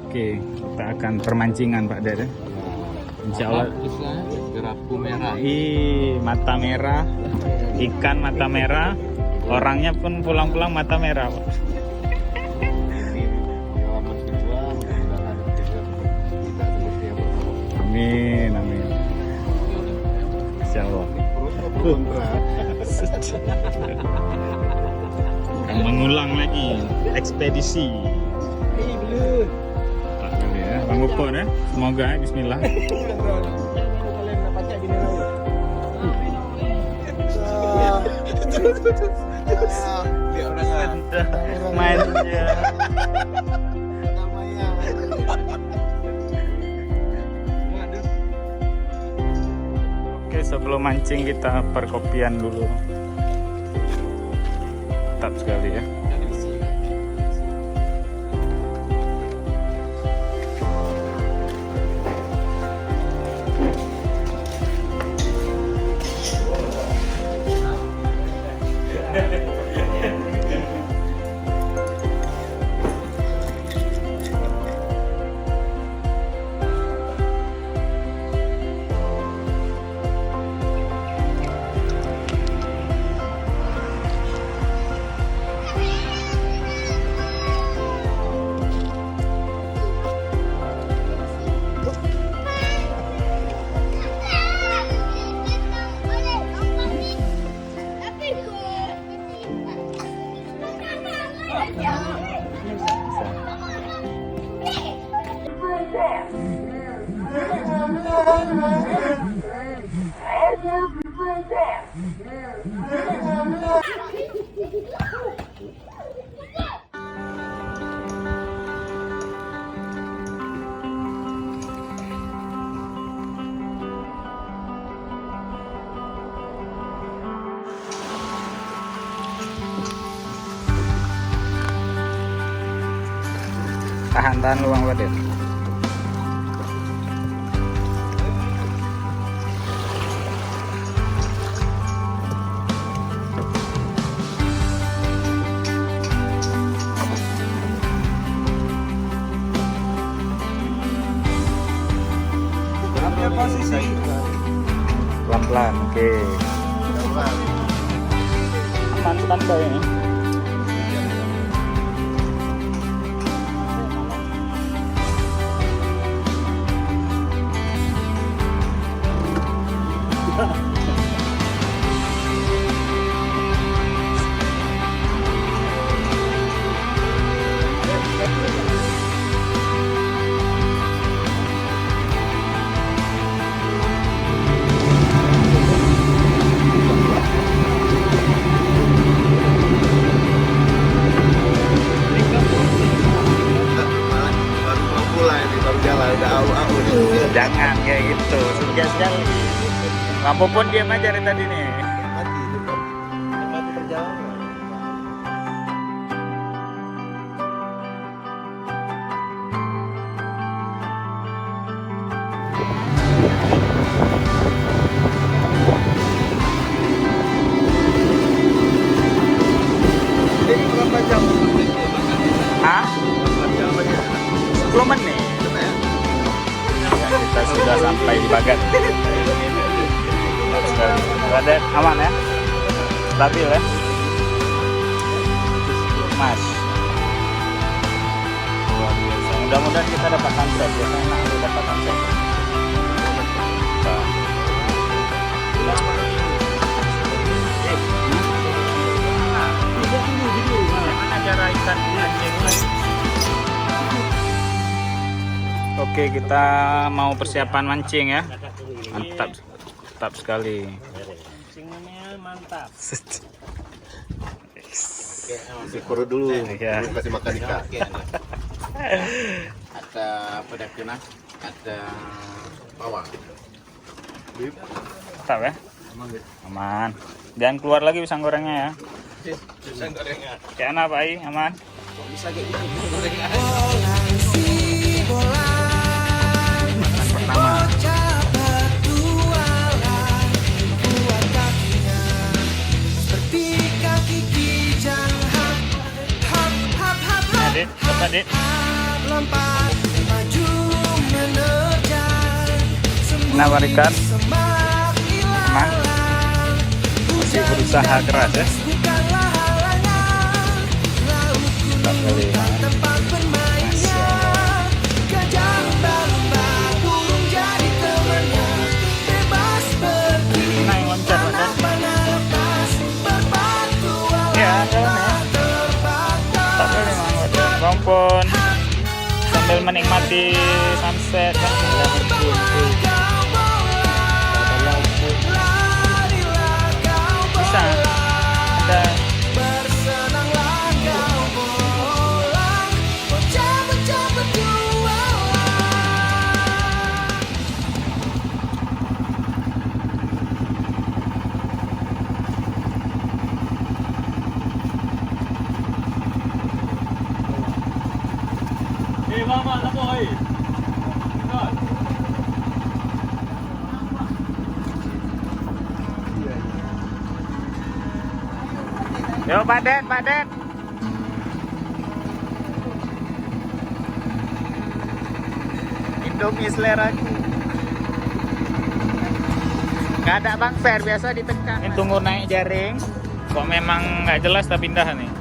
Oke, kita akan permancingan Pak Dede. Insya Allah. Gerapu merah. Mata merah, ikan mata merah, orangnya pun pulang-pulang mata merah Pak. Pengalaman kedua, mudah-mudahan kita seperti yang pertama. Amin, amin. Insya Allah. Akan mengulang lagi ekspedisi. Pak dulu ya, Bang Upon ya. Semoga ya, Bismillah. Manja. Oke, sebelum mancing kita perkopian dulu. Mantap sekali ya. Tahan luang Wadet. Berapa posisi? Pelan-pelan, oke. Aman standby ini. Jangan kayak gitu, sukses sekali. Lampu pun diam aja dari tadi nih. Mati perjalanan. Ini berapa jam? Hah? 10 menit. Kita sudah sampai di Bagat. Ada aman ya? Stabil ya? Mas. Luar biasa. Mudah-mudahan kita dapat sunset ya. Enak dapat sunset. Gimana cara ikan mancing? Oke, kita mau persiapan mancing ya. Mantap, mantap sekali. Mancingnya mantap. Sikuru dulu, Ya. kasih makan ikan. Ada pedas tuna, ada bawang. Mantap ya. Aman. Jangan keluar lagi pisang gorengnya ya. Pisang gorengan. Kayak apa Pak I? Aman. Bisa kayak gitu gorengan. Makan pertama. Adit, coba Adit. Kenapa Rikat? Emang masih berusaha keras ya? Tak boleh. Masya Allah. Naik loncat kan? Ya, jalan ya. Tak boleh mangut. Kompon. Sambil menikmati sunset kan? Bisa. Ada. Yo Pak Det, Pak Det. Indomie seleraku. Gak ada Bang Fer, biasa ditekan. Ini tunggu naik jaring. Kok memang nggak jelas tak pindah nih.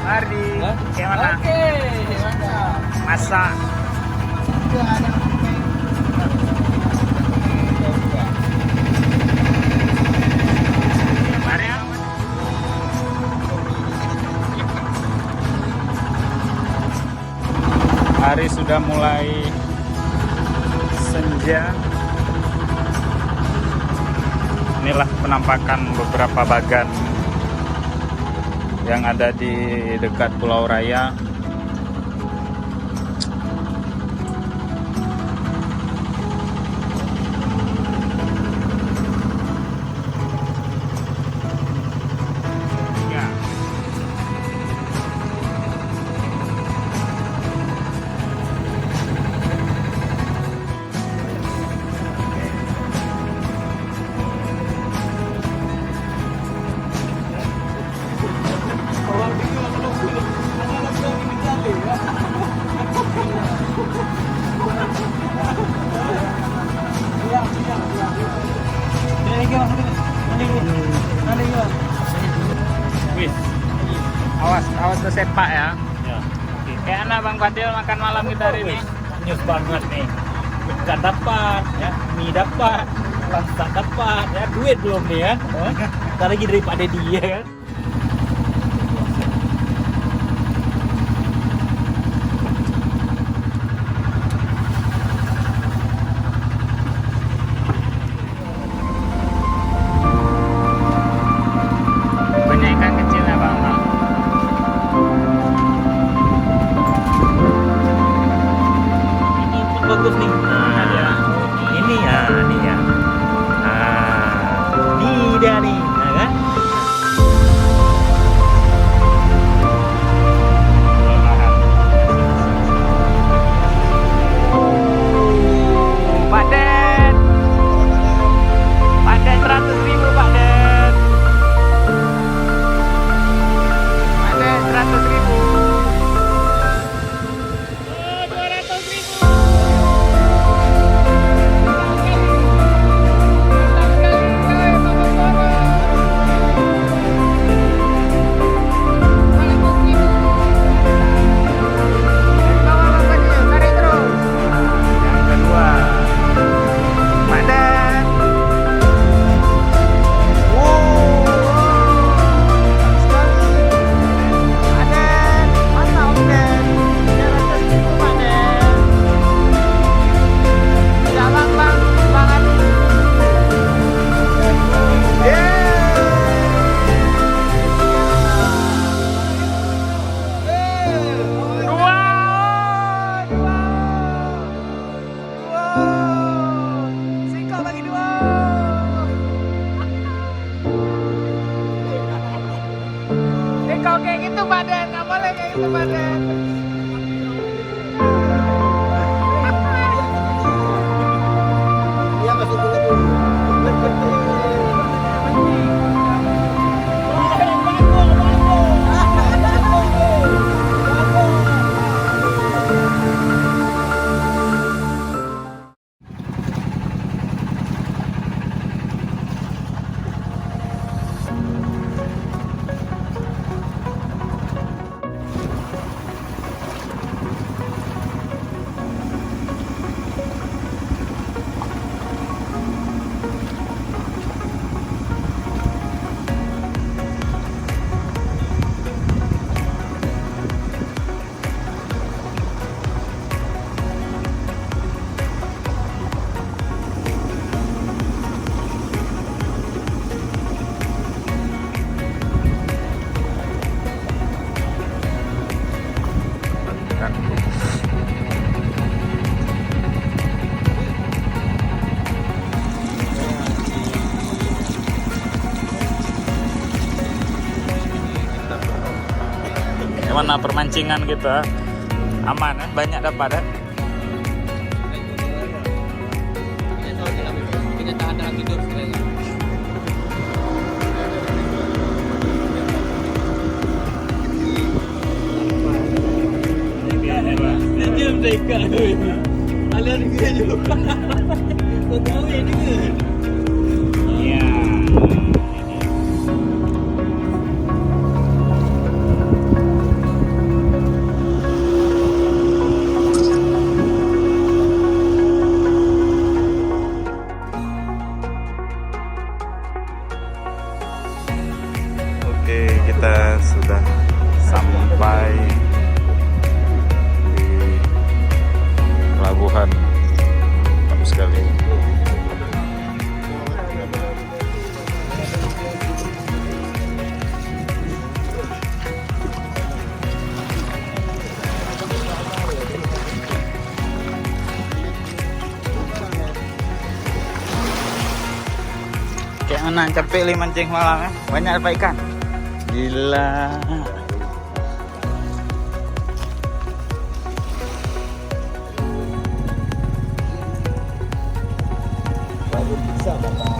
Mari, gimana? Oke, mantap. Masak. Mari. Hari sudah mulai senja. Inilah penampakan beberapa bagan yang ada di dekat Pulau Raya. Ya. Wih, awas kesepak ya. Ya. Kayak mana Bang Fadil makan malam kita hari ini? Nyus banget nih. Ikan dapat, ya, mie dapat, rasa dapat, ya, duit belum nih ya. Ntar lagi daripada dia kan. Banyak ikan kecil ya Bang. Ini pun bagus nih. Nah, Ya. ini ya, ini ya. Nah, ini dia nih, ya kan? zona permancingan gitu. Aman kan? Banyak dapat ya? Kenyataan dalam hidup sebenarnya. Dia mereka alian dia juga. Kau tahu ya juga. Iya. Oke, kita sudah sampai di pelabuhan. Bagus sekali. Kayak mana capek li mancing malam ya? Banyak dapat ikan. Gila. Baru bisa makan.